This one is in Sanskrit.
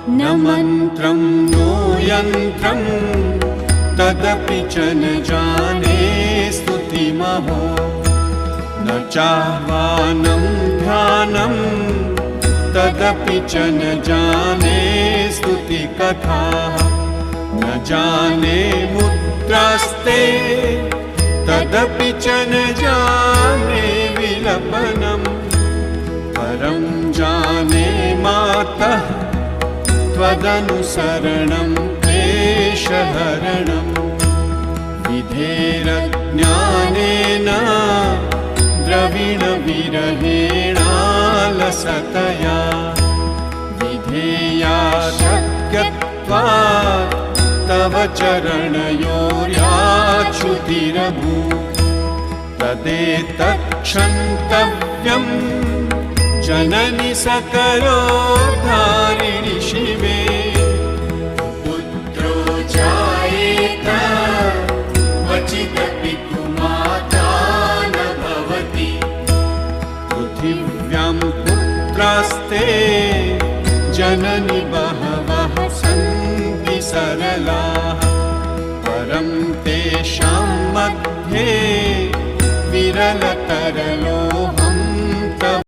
न मन्त्रं नो यन्त्रं तदपि च न जाने स्तुतिमहो न चाह्वानं ध्यानं तदपि च न जाने स्तुतिकथाः न जाने मुद्रास्ते तदपि च न जाने विलपनम् परं जाने मातः त्वदनुसरणं क्लेशहरणं विधेरज्ञानेन द्रविणविरहेणालसतया विधेया शक्यत्वात् तव चरणयोर्याच्युतिरभूत् तदेतत्क्षन्तव्यं जननि सकलोद्धारिणि शिवे पुत्रो जायेत क्वचिदपि कुमाता न भवति पृथिव्यां पुत्रास्ते जननि बहवः सन्ति सरलाः परं तेषां मध्ये विरलतर